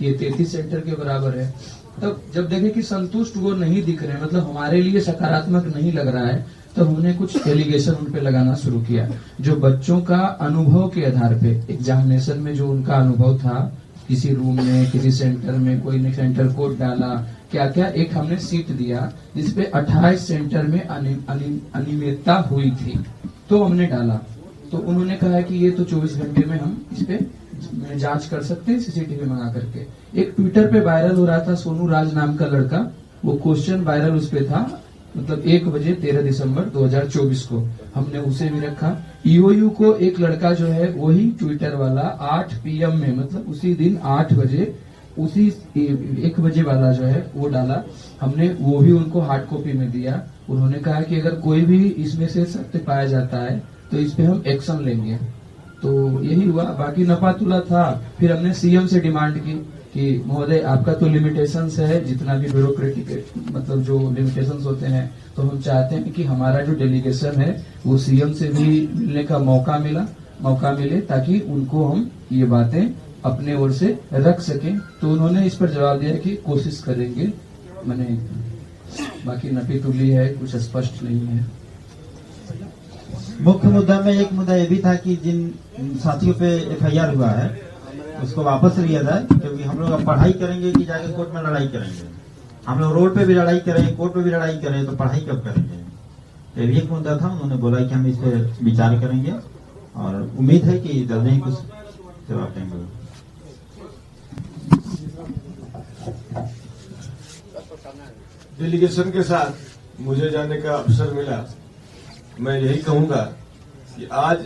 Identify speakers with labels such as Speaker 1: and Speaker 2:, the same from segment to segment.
Speaker 1: ये 33 सेंटर के बराबर है। तब जब देखे कि संतुष्ट वो नहीं दिख रहे, मतलब हमारे लिए सकारात्मक नहीं लग रहा है, तो हमने कुछ एलिगेशन उन पे लगाना शुरू किया, जो बच्चों का अनुभव के आधार पे एग्जामिनेशन में जो उनका अनुभव था, किसी रूम में, किसी सेंटर में, कोई ने सेंटर कोड डाला, क्या क्या, एक हमने सीट दिया जिसपे 28 सेंटर में अनियमितता हुई थी, तो हमने डाला। तो उन्होंने कहा कि ये तो 24 घंटे में हम इस पे जांच कर सकते हैं सीसीटीवी मंगा करके। एक ट्विटर पे वायरल हो रहा था, सोनू राज नाम का लड़का, वो क्वेश्चन वायरल उस पे था, मतलब 1 बजे 13 दिसंबर 2024 को हमने उसे भी रखा। ईओयू को एक लड़का जो है वही ट्विटर वाला 8 PM में, मतलब उसी दिन 8 बजे, उसी 1 बजे वाला जो है वो डाला हमने, वो भी उनको हार्ड कॉपी में दिया। उन्होंने कहा कि अगर कोई भी इसमें से सत्य पाया जाता है तो इस पे हम एक्शन लेंगे। तो यही हुआ। बाकी नपातुला था, फिर हमने सीएम से डिमांड की कि महोदय आपका तो लिमिटेशंस है, जितना भी ब्यूरोक्रेटिक मतलब जो लिमिटेशंस होते हैं, तो हम चाहते हैं कि हमारा जो डेलीगेशन है वो सीएम से भी मिलने का मौका मिले, ताकि उनको हम ये बातें अपने ओर से रख सकें। तो उन्होंने इस पर जवाब दिया कि कोशिश करेंगे। मैंने बाकी नपी तुली है, कुछ स्पष्ट नहीं है।
Speaker 2: मुख्य मुद्दा में एक मुद्दा ये भी था कि जिन साथियों पे FIR हुआ है उसको वापस लिया जाए, क्योंकि हम लोग अब पढ़ाई करेंगे कि जाके कोर्ट में लड़ाई करेंगे। हम लोग रोड पे भी लड़ाई करें, कोर्ट पे भी लड़ाई करें, तो पढ़ाई कब करेंगे? ये भी एक मुद्दा था। उन्होंने बोला कि हम इस पे विचार करेंगे और उम्मीद है कि जल्द ही कुछ जवाब देंगे।
Speaker 3: डेलीगेशन के साथ मुझे जाने का अवसर मिला। मैं यही कहूंगा कि आज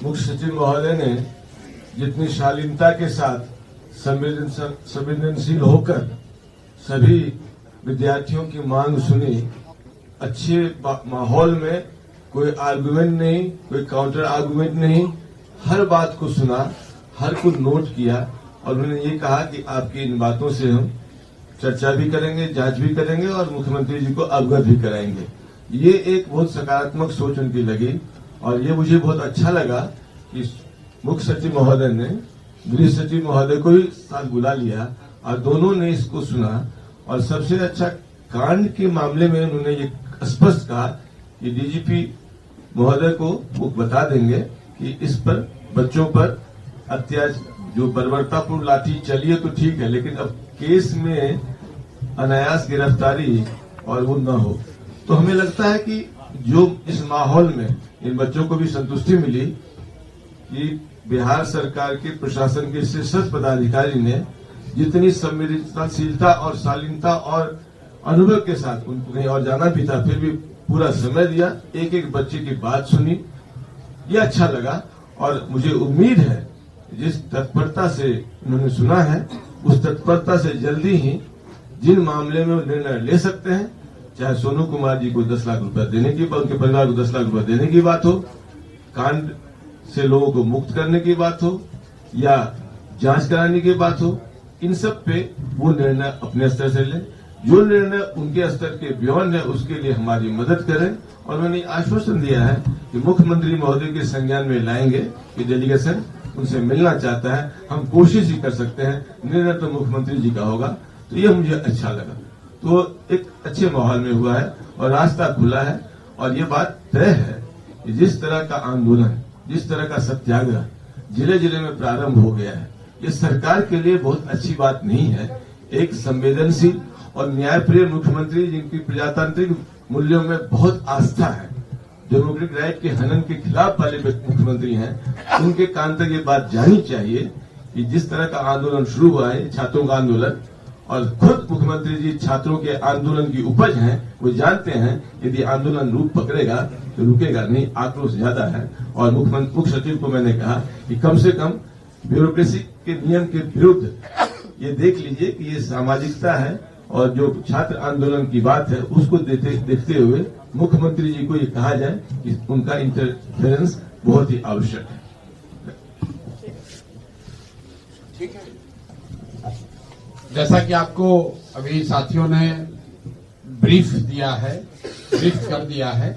Speaker 3: मुख्य सचिव महोदय ने जितनी शालीनता के साथ संवेदनशील होकर सभी विद्यार्थियों की मांग सुनी, अच्छे माहौल में, कोई आर्गुमेंट नहीं, कोई काउंटर आर्गुमेंट नहीं, हर बात को सुना, हर कुछ नोट किया और उन्होंने ये कहा कि आपकी इन बातों से हम चर्चा भी करेंगे, जांच भी करेंगे और मुख्यमंत्री जी को अवगत भी कराएंगे। ये एक बहुत सकारात्मक सोच उनकी लगी और ये मुझे बहुत अच्छा लगा कि मुख्य सचिव महोदय ने गृह सचिव महोदय को भी साथ बुला लिया और दोनों ने इसको सुना। और सबसे अच्छा, कांड के मामले में उन्होंने ये स्पष्ट कहा कि डीजीपी महोदय को वो बता देंगे कि इस पर बच्चों पर अत्याचार, जो बर्बरतापूर्ण लाठी चलिए तो ठीक है, लेकिन अब केस में अनायास गिरफ्तारी और वो न हो। तो हमें लगता है कि जो इस माहौल में इन बच्चों को भी संतुष्टि मिली कि बिहार सरकार के प्रशासन के शीर्ष पदाधिकारी ने जितनी संवेदनशीलता और शालीनता और अनुभव के साथ, उनको कहीं और जाना भी था फिर भी पूरा समय दिया, एक एक बच्चे की बात सुनी, ये अच्छा लगा। और मुझे उम्मीद है जिस तत्परता से उन्होंने सुना है उस तत्परता से जल्दी ही जिन मामले में वो निर्णय ले सकते हैं, चाहे सोनू कुमार जी को 10 लाख रुपए देने की, उनके परिवार को 10 लाख रुपए देने की बात हो, कांड से लोगों को मुक्त करने की बात हो या जांच कराने की बात हो, इन सब पे वो निर्णय अपने स्तर से लें। जो निर्णय उनके स्तर के बियॉन्ड है उसके लिए हमारी मदद करें। और उन्होंने आश्वासन दिया है कि मुख्यमंत्री महोदय के संज्ञान में लाएंगे कि डेलीगेशन उनसे मिलना चाहता है, हम कोशिश ही कर सकते हैं, निर्णय तो मुख्यमंत्री जी का होगा। तो ये मुझे अच्छा लगा। तो एक अच्छे माहौल में हुआ है और रास्ता खुला है और ये बात तय है कि जिस तरह का आंदोलन, जिस तरह का सत्याग्रह जिले जिले में प्रारंभ हो गया है, ये सरकार के लिए बहुत अच्छी बात नहीं है। एक संवेदनशील और न्यायप्रिय मुख्यमंत्री जिनकी प्रजातांत्रिक मूल्यों में बहुत आस्था है, डेमोक्रेटिक राइट के हनन के खिलाफ वाले मुख्यमंत्री हैं, उनके कान तक ये बात जानी चाहिए कि जिस तरह का आंदोलन शुरू हुआ है, छात्रों का आंदोलन, और खुद मुख्यमंत्री जी छात्रों के आंदोलन की उपज हैं, वो जानते हैं यदि आंदोलन रूप पकड़ेगा तो रुकेगा नहीं, आक्रोश ज्यादा है। और मुख्य सचिव को मैंने कहा कि कम से कम ब्यूरोक्रेसी के नियम के विरुद्ध ये देख लीजिए कि ये सामाजिकता है और जो छात्र आंदोलन की बात है उसको देखते हुए मुख्यमंत्री जी को ये कहा जाए कि उनका इंटरफेरेंस बहुत ही आवश्यक है।
Speaker 4: ठीक है, जैसा कि आपको अभी साथियों ने ब्रीफ कर दिया है,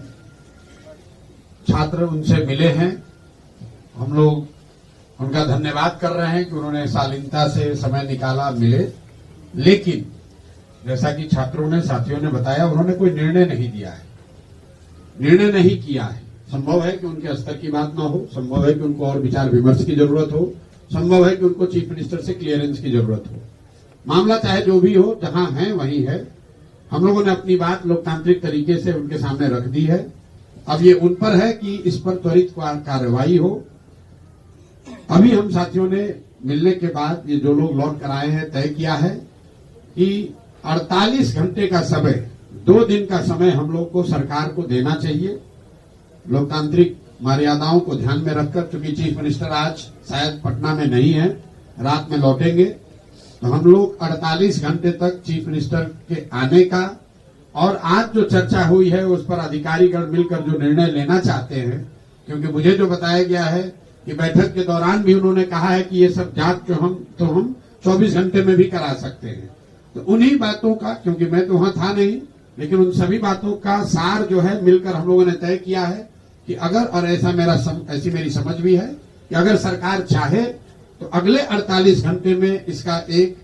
Speaker 4: छात्र उनसे मिले हैं, हम लोग उनका धन्यवाद कर रहे हैं कि उन्होंने शालीनता से समय निकाला, मिले। लेकिन जैसा कि छात्रों ने, साथियों ने बताया, उन्होंने कोई निर्णय नहीं दिया है, निर्णय नहीं किया है। संभव है कि उनके स्तर की बात ना हो, संभव है कि उनको और विचार विमर्श की जरूरत हो, संभव है कि उनको चीफ मिनिस्टर से क्लियरेंस की जरूरत हो। मामला चाहे जो भी हो, जहां है वहीं है। हम लोगों ने अपनी बात लोकतांत्रिक तरीके से उनके सामने रख दी है। अब ये उन पर है कि इस पर त्वरित कार्रवाई हो। अभी हम साथियों ने मिलने के बाद ये जो लोग लौट कर आए हैं तय किया है कि 48 घंटे का समय, 2 दिन का समय हम लोग को सरकार को देना चाहिए, लोकतांत्रिक मर्यादाओं को ध्यान में रखकर। क्योंकि चीफ मिनिस्टर आज शायद पटना में नहीं है, रात में लौटेंगे, तो हम लोग 48 घंटे तक चीफ मिनिस्टर के आने का और आज जो चर्चा हुई है उस पर अधिकारीगण मिलकर जो निर्णय लेना चाहते हैं। क्योंकि मुझे जो बताया गया है कि बैठक के दौरान भी उन्होंने कहा है कि ये सब जांच जो हम 24 घंटे में भी करा सकते हैं। तो उन्हीं बातों का, क्योंकि मैं तो वहां था नहीं, लेकिन उन सभी बातों का सार जो है मिलकर हम लोगों ने तय किया है कि अगर, और ऐसी मेरी समझ भी है कि अगर सरकार चाहे तो अगले 48 घंटे में इसका एक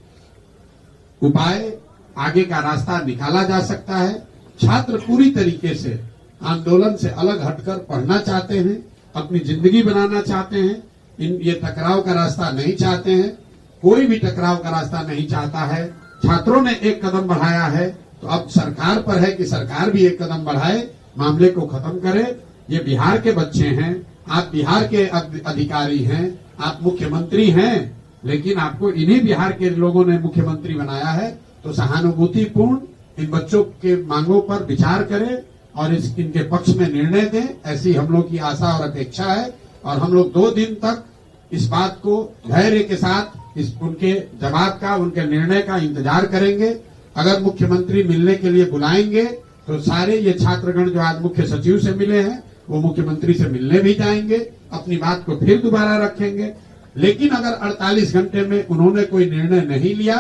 Speaker 4: उपाय, आगे का रास्ता निकाला जा सकता है। छात्र पूरी तरीके से आंदोलन से अलग हटकर पढ़ना चाहते हैं, अपनी जिंदगी बनाना चाहते हैं, ये टकराव का रास्ता नहीं चाहते हैं, कोई भी टकराव का रास्ता नहीं चाहता है। छात्रों ने एक कदम बढ़ाया है, तो अब सरकार पर है कि सरकार भी एक कदम बढ़ाए, मामले को खत्म करे। ये बिहार के बच्चे हैं, आप बिहार के अधिकारी हैं, आप मुख्यमंत्री हैं, लेकिन आपको इन्हीं बिहार के लोगों ने मुख्यमंत्री बनाया है। तो सहानुभूतिपूर्ण इन बच्चों के मांगों पर विचार करें और इनके पक्ष में निर्णय दें, ऐसी हम लोग की आशा और अपेक्षा है। और हम लोग 2 दिन तक इस बात को धैर्य के साथ उनके जवाब का, उनके निर्णय का इंतजार करेंगे। अगर मुख्यमंत्री मिलने के लिए बुलाएंगे तो सारे ये छात्रगण जो आज मुख्य सचिव से मिले हैं वो मुख्यमंत्री से मिलने भी जाएंगे, अपनी बात को फिर दोबारा रखेंगे। लेकिन अगर 48 घंटे में उन्होंने कोई निर्णय नहीं लिया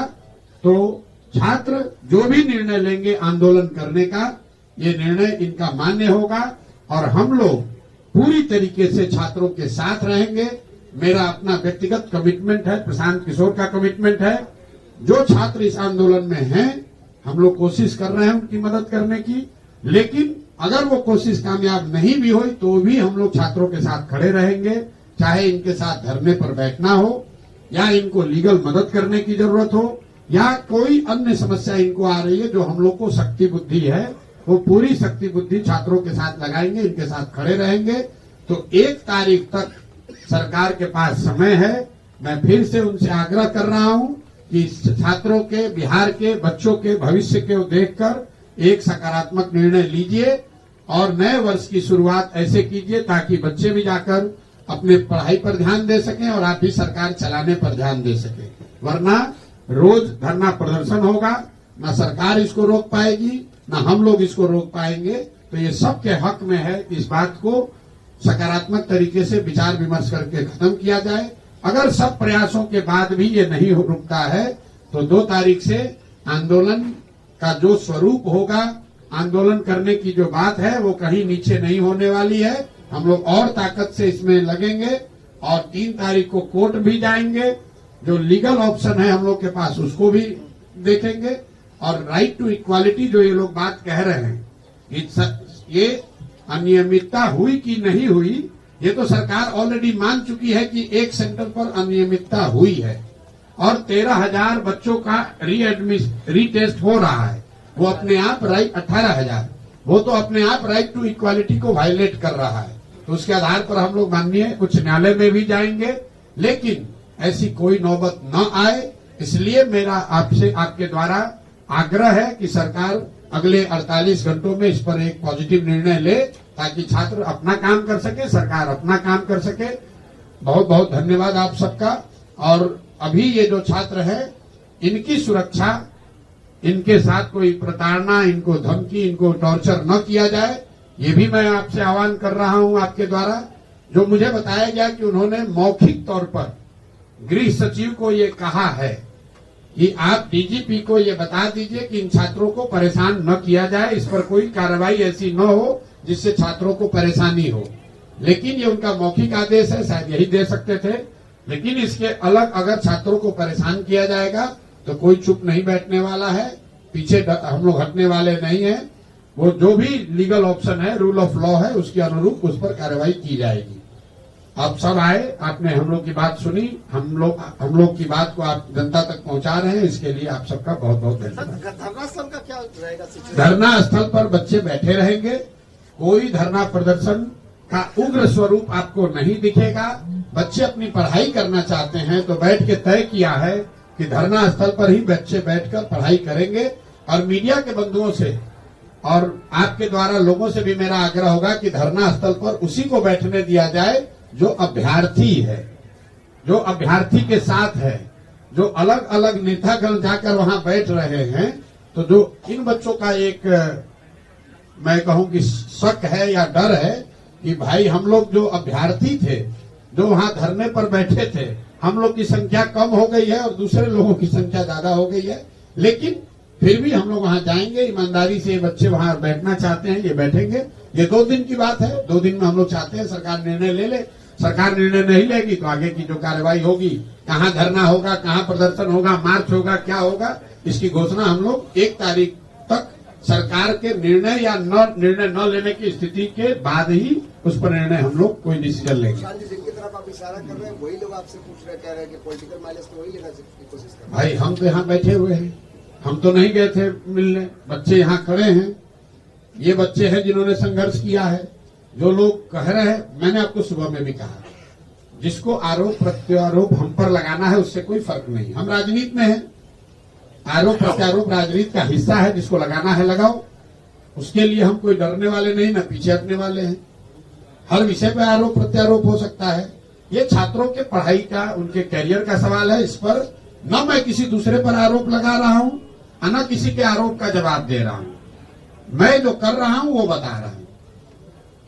Speaker 4: तो छात्र जो भी निर्णय लेंगे आंदोलन करने का, ये निर्णय इनका मान्य होगा और हम लोग पूरी तरीके से छात्रों के साथ रहेंगे। मेरा अपना व्यक्तिगत कमिटमेंट है, प्रशांत किशोर का कमिटमेंट है। जो छात्र इस आंदोलन में हैं, हम लोग कोशिश कर रहे हैं उनकी मदद करने की, लेकिन अगर वो कोशिश कामयाब नहीं भी हुई तो भी हम लोग छात्रों के साथ खड़े रहेंगे, चाहे इनके साथ धरने पर बैठना हो या इनको लीगल मदद करने की जरूरत हो या कोई अन्य समस्या इनको आ रही है। जो हम लोग को शक्ति बुद्धि है वो पूरी शक्ति बुद्धि छात्रों के साथ लगाएंगे, इनके साथ खड़े रहेंगे। तो 1 तारीख तक सरकार के पास समय है। मैं फिर से उनसे आग्रह कर रहा हूं कि छात्रों के, बिहार के बच्चों के भविष्य को देखकर एक सकारात्मक निर्णय लीजिए और नए वर्ष की शुरुआत ऐसे कीजिए ताकि बच्चे भी जाकर अपने पढ़ाई पर ध्यान दे सकें और आप भी सरकार चलाने पर ध्यान दे सकें। वरना रोज धरना प्रदर्शन होगा, ना सरकार इसको रोक पाएगी, ना हम लोग इसको रोक पाएंगे। तो ये सबके हक में है कि इस बात को सकारात्मक तरीके से विचार विमर्श करके खत्म किया जाए। अगर सब प्रयासों के बाद भी ये नहीं रुकता है तो 2 तारीख से आंदोलन का जो स्वरूप होगा, आंदोलन करने की जो बात है वो कहीं नीचे नहीं होने वाली है। हम लोग और ताकत से इसमें लगेंगे और 3 तारीख को कोर्ट भी जाएंगे। जो लीगल ऑप्शन है हम लोग के पास उसको भी देखेंगे और राइट टू इक्वालिटी जो ये लोग बात कह रहे हैं, ये अनियमितता हुई कि नहीं हुई, ये तो सरकार ऑलरेडी मान चुकी है कि एक सेंटर पर अनियमितता हुई है और 13,000 बच्चों का रीटेस्ट हो रहा है। वो अपने आप राइट 18,000, वो तो अपने आप राइट टू इक्वालिटी को वायलेट कर रहा है। तो उसके आधार पर हम लोग माननीय उच्च न्यायालय में भी जाएंगे, लेकिन ऐसी कोई नौबत न आए। इसलिए मेरा आपसे, आपके द्वारा आग्रह है कि सरकार अगले 48 घंटों में इस पर एक पॉजिटिव निर्णय ले ताकि छात्र अपना काम कर सके, सरकार अपना काम कर सके। बहुत बहुत धन्यवाद आप सबका। और अभी ये जो छात्र हैं इनकी सुरक्षा, इनके साथ कोई प्रताड़ना, इनको धमकी, इनको टॉर्चर न किया जाए, ये भी मैं आपसे आह्वान कर रहा हूं आपके द्वारा। जो मुझे बताया गया कि उन्होंने मौखिक तौर पर गृह सचिव को ये कहा है कि आप डीजीपी को ये बता दीजिए कि इन छात्रों को परेशान न किया जाए, इस पर कोई कार्रवाई ऐसी न हो जिससे छात्रों को परेशानी हो। लेकिन ये उनका मौखिक आदेश है, शायद यही दे सकते थे। लेकिन इसके अलग अगर छात्रों को परेशान किया जाएगा तो कोई चुप नहीं बैठने वाला है, पीछे हम लोग हटने वाले नहीं है। वो जो भी लीगल ऑप्शन है, रूल ऑफ लॉ है, उसके अनुरूप उस पर कार्रवाई की जाएगी। आप सब आए, आपने हम लोग की बात सुनी, हम लोग की बात को आप जनता तक पहुंचा रहे हैं, इसके लिए आप सबका बहुत बहुत धन्यवाद।
Speaker 5: धरना स्थल का क्या रहेगा?
Speaker 4: धरना स्थल पर बच्चे बैठे रहेंगे, कोई धरना प्रदर्शन का उग्र स्वरूप आपको नहीं दिखेगा। बच्चे अपनी पढ़ाई करना चाहते हैं तो बैठ के तय किया है कि धरना स्थल पर ही बच्चे बैठकर पढ़ाई करेंगे। और मीडिया के बंधुओं से और आपके द्वारा लोगों से भी मेरा आग्रह होगा कि धरना स्थल पर उसी को बैठने दिया जाए जो अभ्यर्थी है, जो अभ्यर्थी के साथ है। जो अलग अलग नेतागण जाकर वहां बैठ रहे हैं, तो जो इन बच्चों का एक मैं कहूं कि शक है या डर है कि भाई हम लोग जो अभ्यर्थी थे, जो वहां धरने पर बैठे थे, हम लोग की संख्या कम हो गई है और दूसरे लोगों की संख्या ज्यादा हो गई है, लेकिन फिर भी हम लोग वहां जाएंगे। ईमानदारी से ये बच्चे वहां बैठना चाहते हैं, ये बैठेंगे। ये 2 दिन की बात है, 2 दिन में हम लोग चाहते हैं सरकार निर्णय ले ले। सरकार निर्णय नहीं लेगी तो आगे की जो कार्रवाई होगी, कहाँ धरना होगा, कहाँ प्रदर्शन होगा, मार्च होगा, क्या होगा, इसकी घोषणा हम लोग 1 तारीख तक सरकार के निर्णय या निर्णय न लेने की स्थिति के बाद ही उस पर निर्णय हम लोग कोई डिसीजन लेंगे।
Speaker 5: जिनकी तरफ आप इशारा कर रहे हैं वही लोग आपसे पूछ रहे, कह रहे हैं कि पॉलिटिकल माइलेज तो वही लेना की कोशिश कर रहे हैं।
Speaker 4: भाई हम तो यहाँ बैठे हुए हैं, हम तो नहीं गए थे मिलने, बच्चे यहाँ खड़े हैं। ये बच्चे हैं जिन्होंने संघर्ष किया है। जो लोग कह रहे हैं, मैंने आपको सुबह में भी कहा, जिसको आरोप प्रत्यारोप हम पर लगाना है उससे कोई फर्क नहीं। हम राजनीति में हैं, आरोप प्रत्यारोप राजनीति का हिस्सा है, जिसको लगाना है लगाओ। उसके लिए हम कोई डरने वाले नहीं, न पीछे हटने वाले हैं। हर विषय पे आरोप प्रत्यारोप हो सकता है। ये छात्रों के पढ़ाई का, उनके करियर का सवाल है। इस पर न मैं किसी दूसरे पर आरोप लगा रहा हूं, न किसी के आरोप का जवाब दे रहा हूं। मैं जो कर रहा हूं वो बता रहा हूं।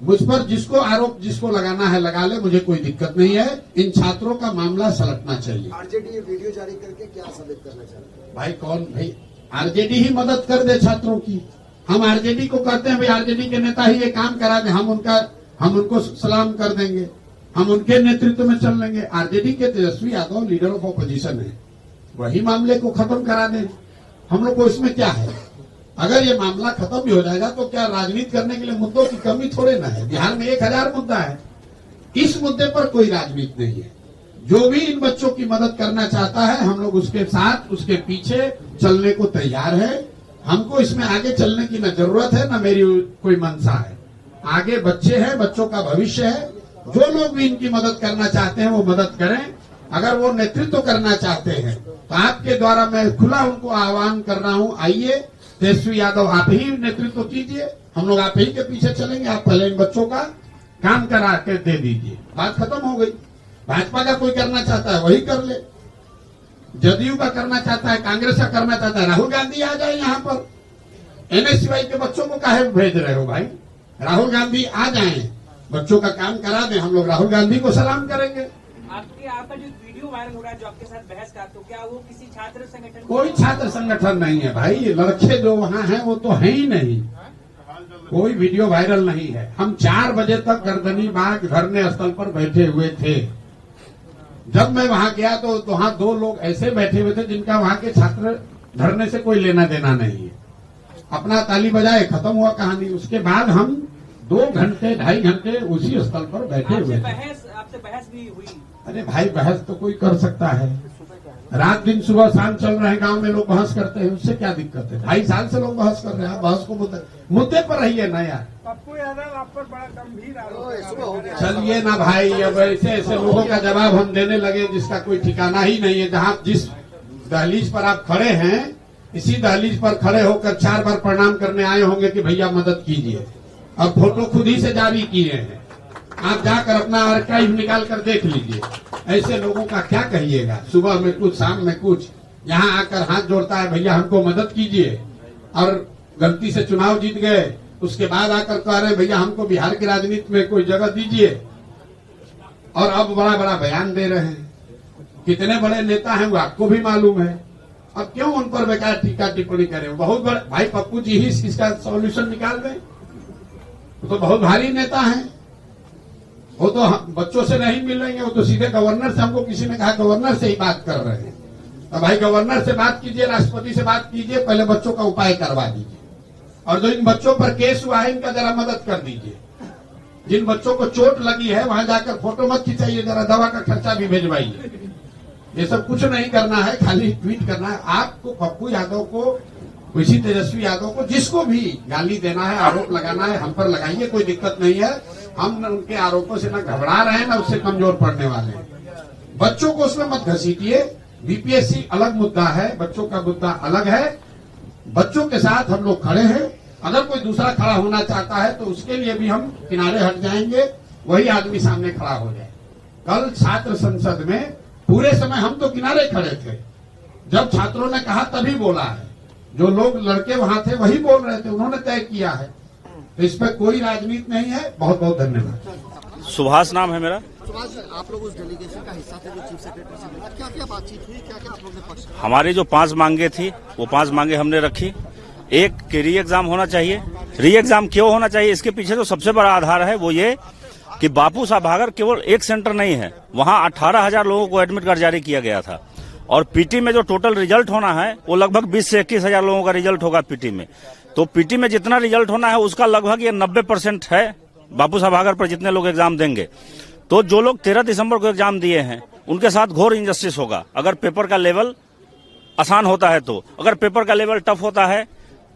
Speaker 4: मुझ पर जिसको आरोप जिसको लगाना है लगा ले, मुझे कोई दिक्कत नहीं है। इन छात्रों का मामला सलटना चाहिए।
Speaker 5: आरजेडी वीडियो जारी करके क्या साबित करना चाहते हैं?
Speaker 4: भाई कौन भाई, आरजेडी ही मदद कर दे छात्रों की। हम आरजेडी को कहते हैं भाई आरजेडी के नेता ही ये काम करा दे, हम उनको सलाम कर देंगे, हम उनके नेतृत्व में चल लेंगे। आरजेडी के Tejashwi Yadav leader of opposition है, वही मामले को खत्म करा दें। हम लोग को इसमें क्या है? अगर ये मामला खत्म भी हो जाएगा तो क्या राजनीति करने के लिए मुद्दों की कमी थोड़े ना है। बिहार में 1000 मुद्दा है, इस मुद्दे पर कोई राजनीति नहीं है। जो भी इन बच्चों की मदद करना चाहता है, हम लोग उसके साथ, उसके पीछे चलने को तैयार है। हमको इसमें आगे चलने की न जरूरत है, न मेरी कोई मंशा है। आगे बच्चे हैं, बच्चों का भविष्य है। जो लोग भी इनकी मदद करना चाहते हैं वो मदद करें। अगर वो नेतृत्व करना चाहते हैं तो आपके द्वारा मैं खुला उनको आह्वान कर रहा हूं, आइए तेजस्वी यादव आप ही नेतृत्व कीजिए, हम लोग आप ही के पीछे चलेंगे। आप पहले इन बच्चों का काम करा के दे दीजिए, बात खत्म हो गई। भाजपा का कोई करना चाहता है वही कर ले, जदयू का करना चाहता है, कांग्रेस का करना चाहता है, राहुल गांधी आ जाए यहाँ पर। एनएसयूआई के बच्चों को काहे भेज रहे हो भाई? राहुल गांधी आ जाए, बच्चों का काम करा दें, हम लोग राहुल गांधी को सलाम करेंगे।
Speaker 6: आपका जो वीडियो वायरल हो रहा है जो आपके साथ बहस का, तो क्या वो किसी छात्र संगठन?
Speaker 4: कोई छात्र संगठन नहीं है भाई, ये लड़के जो वहाँ हैं वो तो है ही नहीं। कोई वीडियो वायरल नहीं है। हम 4 बजे तक गर्दनी बाग धरने स्थल पर बैठे हुए थे। जब मैं वहां गया तो वहां 2 लोग ऐसे बैठे हुए थे जिनका वहां के छात्र धरने से कोई लेना देना नहीं है। अपना ताली बजाए, खत्म हुआ कहानी। उसके बाद हम 2 घंटे 2.5 घंटे उसी स्थल पर बैठे हुए थे।
Speaker 6: आपसे बहस भी हुई?
Speaker 4: अरे भाई बहस तो कोई कर सकता है, रात दिन सुबह शाम चल रहे हैं, गांव में लोग बहस करते हैं, उससे क्या दिक्कत है? 2.5 साल से लोग बहस कर रहे हैं। बहस को मुद्दे पर रहिए ना यार।
Speaker 7: पप्पू यादव आप पर बड़ा गंभीर आरोप है।
Speaker 4: चलिए ना भाई, अब ऐसे लोगों का जवाब हम देने लगे जिसका कोई ठिकाना ही नहीं है। जहाँ जिस दहलीज पर आप खड़े हैं, इसी दहलीज पर खड़े होकर 4 बार प्रणाम करने आए होंगे कि भैया मदद कीजिए। अब फोटो खुद ही से जारी किए हैं, आप जाकर अपना आर्काइव निकाल कर देख लीजिए। ऐसे लोगों का क्या कहिएगा? सुबह में कुछ, शाम में कुछ, यहाँ आकर हाथ जोड़ता है भैया हमको मदद कीजिए, और गलती से चुनाव जीत गए, उसके बाद आकर कह रहे भैया हमको बिहार की राजनीति में कोई जगह दीजिए, और अब बड़ा बड़ा बयान दे रहे हैं। कितने बड़े नेता हैं वो आपको भी मालूम है। अब क्यों उन पर बेकार टीका टिप्पणी करें? बहुत बड़े भाई पप्पू जी ही इसका सॉल्यूशन निकाल दें, तो बहुत भारी नेता हैं। वो तो बच्चों से नहीं मिल रही है, वो तो सीधे गवर्नर से, हमको किसी ने कहा गवर्नर से ही बात कर रहे हैं। तो भाई गवर्नर से बात कीजिए, राष्ट्रपति से बात कीजिए, पहले बच्चों का उपाय करवा दीजिए। और जो इन बच्चों पर केस हुआ है इनका जरा मदद कर दीजिए। जिन बच्चों को चोट लगी है वहां जाकर फोटो मत खिंचाइए, जरा दवा का खर्चा भी भिजवाइए। ये सब कुछ नहीं करना है, खाली ट्वीट करना है। आपको पप्पू यादव को, किसी तेजस्वी यादव को, जिसको भी गाली देना है, आरोप लगाना है, हम पर लगाइए, कोई दिक्कत नहीं है। हम उनके आरोपों से न घबरा रहे हैं, न उससे कमजोर पड़ने वाले हैं। बच्चों को उसमें मत घसीटिए। बीपीएससी अलग मुद्दा है, बच्चों का मुद्दा अलग है। बच्चों के साथ हम लोग खड़े हैं। अगर कोई दूसरा खड़ा होना चाहता है तो उसके लिए भी हम किनारे हट जाएंगे, वही आदमी सामने खड़ा हो जाए। कल छात्र संसद में पूरे समय हम तो किनारे खड़े थे, जब छात्रों ने कहा तभी बोला है। जो लोग लड़के वहां थे वही बोल रहे थे, उन्होंने तय किया है। तो इस पर कोई राजनीति नहीं है। बहुत बहुत धन्यवाद।
Speaker 8: सुभाष नाम है मेरा।
Speaker 5: सुभाष जी, आप लोग उस डेलीगेशन का हिस्सा थे जो चीफ सेक्रेटरी से मिला, क्या क्या बातचीत हुई, क्या क्या आप लोगों ने पक्ष?
Speaker 8: हमारी जो 5 मांगे थी वो 5 मांगे हमने रखी। एक कि री एग्जाम होना चाहिए। री एग्जाम क्यों होना चाहिए, इसके पीछे तो सबसे बड़ा आधार है वो ये कि बापू साहब भागर केवल एक सेंटर नहीं है, वहां 18,000 लोगों को एडमिट कार्ड जारी किया गया था। और पीटी में जो टोटल रिजल्ट होना है वो लगभग 20 से 21,000 लोगों का रिजल्ट होगा पीटी में। तो पीटी में जितना रिजल्ट होना है उसका लगभग ये 90% है बापू साहब भागर पर जितने लोग एग्जाम देंगे। तो जो लोग 13 दिसंबर को एग्जाम दिए हैं उनके साथ घोर इनजस्टिस होगा। अगर पेपर का लेवल आसान होता है तो, अगर पेपर का लेवल टफ होता है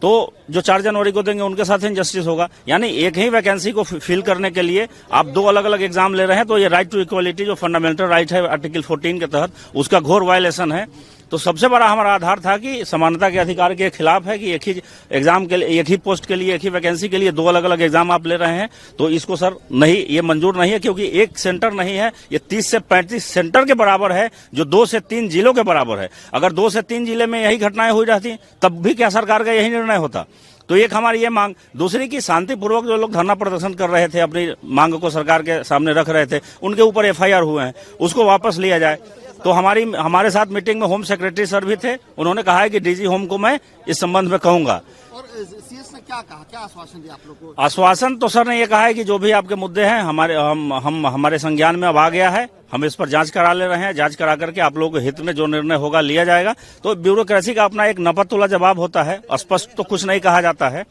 Speaker 8: तो जो 4 जनवरी को देंगे उनके साथ इनजस्टिस होगा। यानी एक ही वैकेंसी को फिल करने के लिए आप 2 अलग अलग एग्जाम ले रहे हैं। तो ये राइट टू इक्वलिटी जो फंडामेंटल राइट है आर्टिकल 14 के तहत, उसका घोर वायलेशन है। तो सबसे बड़ा हमारा आधार था कि समानता के अधिकार के खिलाफ है कि एक ही एग्जाम के लिए, एक ही पोस्ट के लिए, एक ही वैकेंसी के लिए 2 अलग अलग एग्जाम आप ले रहे हैं। तो इसको सर नहीं, ये मंजूर नहीं है, क्योंकि एक सेंटर नहीं है, ये 30 से 35 सेंटर के बराबर है, जो 2 से 3 जिलों के बराबर है। अगर 2 से 3 जिले में यही घटनाएं हुई रहती तब भी क्या सरकार का यही निर्णय होता। तो एक हमारी ये मांग। दूसरी की शांतिपूर्वक जो लोग धरना प्रदर्शन कर रहे थे, अपनी मांग को सरकार के सामने रख रहे थे, उनके ऊपर FIR हुए हैं, उसको वापस लिया जाए। तो हमारे साथ मीटिंग में होम सेक्रेटरी सर भी थे, उन्होंने कहा है कि डीजी होम को मैं इस संबंध में कहूंगा।
Speaker 5: और सीएस ने क्या कहा, क्या आश्वासन दिया आप लोग को?
Speaker 8: आश्वासन तो सर ने ये कहा है कि जो भी आपके मुद्दे हैं हमारे संज्ञान में अब आ गया है, हम इस पर जांच करा ले रहे हैं, जांच करा करके आप लोगों के हित में जो निर्णय होगा लिया जाएगा। तो ब्यूरोक्रेसी का अपना एक नपतुला जवाब होता है, स्पष्ट तो कुछ नहीं कहा जाता है,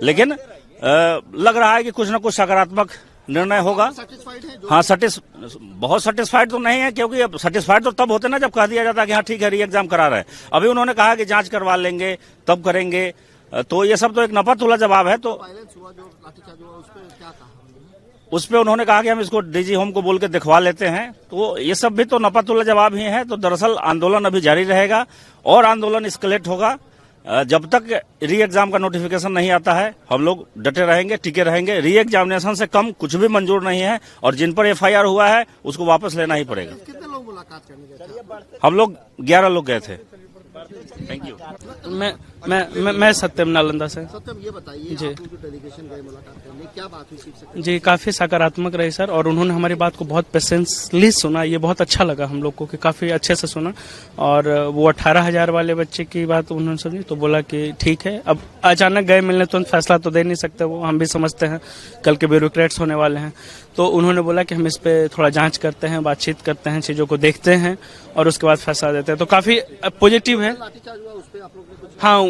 Speaker 8: लेकिन लग रहा है कि कुछ न कुछ सकारात्मक निर्णय होगा। हाँ, बहुत सेटिस्फाइड तो नहीं है, क्योंकि अब सेटिस्फाइड तो तब होते ना जब कह दिया जाता है कि हाँ ठीक है री एग्जाम करा रहे हैं। अभी उन्होंने कहा कि जांच करवा लेंगे तब करेंगे, तो ये सब तो एक नपतुला जवाब है। तो उस पर उन्होंने कहा कि हम इसको डीजी होम को बोल के दिखवा लेते हैं। तो ये सब भी तो नपतुला जवाब ही है। तो दरअसल आंदोलन अभी जारी रहेगा और आंदोलन एस्केलेट होगा। जब तक री एग्जाम का नोटिफिकेशन नहीं आता है हम लोग डटे रहेंगे, टिके रहेंगे। री एग्जामिनेशन से कम कुछ भी मंजूर नहीं है, और जिन पर FIR हुआ है उसको वापस लेना ही पड़ेगा।
Speaker 5: कितने लोग मुलाकात करने गए थे?
Speaker 8: हम लोग 11 लोग गए थे। Thank you.
Speaker 9: मैं सत्यम नालंदा से।
Speaker 5: सत्यम, ये बताइए,
Speaker 9: जी।
Speaker 5: आप लोग जो डेलीगेशन गए मुलाकात करने, क्या बात हुई चीफ सेक्रेटरी?
Speaker 9: जी, काफी सकारात्मक रही सर, और उन्होंने हमारी बात को बहुत पेशेंसली सुना। ये बहुत अच्छा लगा हम लोग को कि काफी अच्छे से सुना। और वो 18,000 वाले बच्चे की बात उन्होंने सुनी तो बोला कि ठीक है। अब अचानक गए मिलने तो फैसला तो दे नहीं सकते, वो हम भी समझते हैं, कल के ब्यूरोक्रेट्स होने वाले हैं। तो उन्होंने बोला कि हम इस पे थोड़ा जांच करते हैं, बातचीत करते हैं, चीजों को देखते हैं और उसके बाद फैसला देते हैं। तो काफी पॉजिटिव है।
Speaker 5: लाठीचार्ज हुआ, उस पे आप लोग ने कुछ?
Speaker 9: हाँ,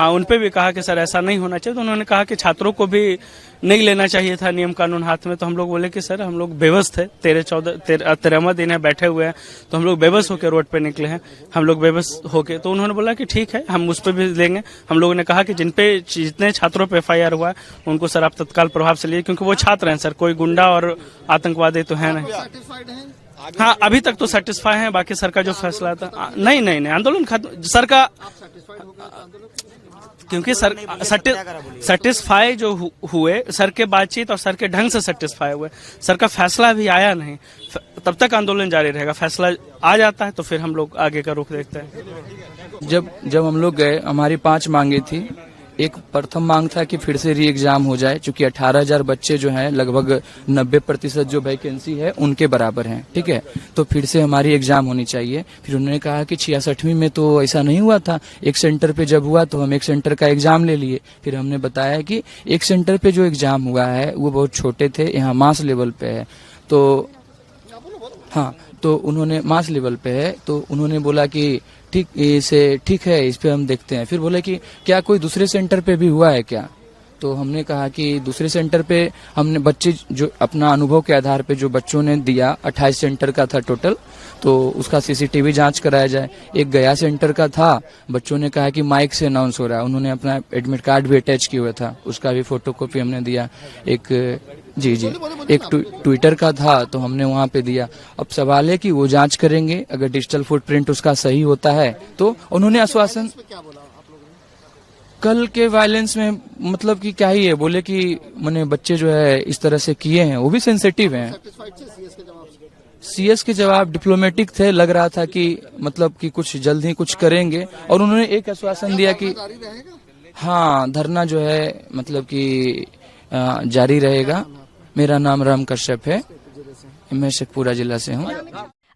Speaker 9: उन पे भी कहा कि सर ऐसा नहीं होना चाहिए। तो उन्होंने कहा कि छात्रों को भी नहीं लेना चाहिए था नियम कानून हाथ में। तो हम लोग बोले कि सर हम लोग बेबस थे, 13वां दिन है, बैठे हुए हैं, तो हम लोग बेबस होकर रोड पे निकले हैं, हम लोग बेबस होके। तो उन्होंने बोला कि ठीक है, हम उस पर भी लेंगे। हम लोगों ने कहा कि जितने छात्रों पे FIR हुआ है उनको सर आप तत्काल प्रभाव से लिए, क्योंकि वो छात्र हैं सर, कोई गुंडा और आतंकवादी तो है नहीं।
Speaker 5: सेटिस्फाइड हैं?
Speaker 9: हाँ, अभी तक तो सेटिस्फाई है। बाकी सर का जो फैसला था, नहीं, आंदोलन खत्म सर का,
Speaker 5: आप सेटिस्फाइड हो गए आंदोलन?
Speaker 9: क्योंकि सर सेटिस्फाई जो हुए, सर के बातचीत और सर के ढंग से सेटिस्फाई हुए। सर का फैसला अभी आया नहीं, तब तक आंदोलन जारी रहेगा। फैसला आ जाता है तो फिर हम लोग आगे का रुख देखते हैं।
Speaker 1: जब हम लोग गए, हमारी 5 मांगे थी।
Speaker 10: एक प्रथम मांग था कि फिर से री एग्जाम हो जाए, क्योंकि 18,000 बच्चे जो हैं लगभग 90% जो वैकेंसी है उनके बराबर हैं, ठीक है। तो फिर से हमारी एग्जाम होनी चाहिए। फिर उन्होंने कहा कि 66वीं में तो ऐसा नहीं हुआ था, एक सेंटर पे जब हुआ तो हम एक सेंटर का एग्जाम ले लिए। फिर हमने बताया कि एक सेंटर पे जो एग्जाम हुआ है वो बहुत छोटे थे, यहाँ मास लेवल पे है। तो हाँ, तो उन्होंने मास लेवल पे है, तो उन्होंने बोला कि ठीक है, इस पे हम देखते हैं। फिर बोले कि क्या कोई दूसरे सेंटर पे भी हुआ है क्या? तो हमने कहा कि दूसरे सेंटर पे हमने बच्चे जो अपना अनुभव के आधार पे जो बच्चों ने दिया, 28 सेंटर का था टोटल, तो उसका सीसीटीवी जांच कराया जाए। एक गया सेंटर का था, बच्चों ने कहा कि माइक से अनाउंस हो रहा है, उन्होंने अपना एडमिट कार्ड भी अटैच किया हुआ था, उसका भी फोटोकॉपी हमने दिया। एक एक ट्विटर का था तो हमने वहां पे दिया। अब सवाल है कि वो जांच करेंगे, अगर डिजिटल फुटप्रिंट उसका सही होता है तो उन्होंने आश्वासन। कल के वायलेंस में मतलब कि क्या ही है, बोले कि मैंने बच्चे जो है इस तरह से किए हैं, वो भी सेंसिटिव हैं। सीएस के जवाब डिप्लोमेटिक थे, लग रहा था कि मतलब कि कुछ जल्द ही कुछ करेंगे। और उन्होंने एक आश्वासन दिया कि हाँ, धरना जो है मतलब कि जारी रहेगा। मेरा नाम राम कश्यप है, मैं शेखपुरा जिला से हूँ।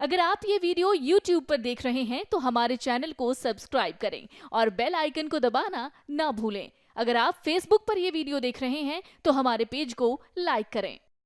Speaker 11: अगर आप ये वीडियो YouTube पर देख रहे हैं तो हमारे चैनल को सब्सक्राइब करें और बेल आइकन को दबाना ना भूलें। अगर आप Facebook पर ये वीडियो देख रहे हैं तो हमारे पेज को लाइक करें।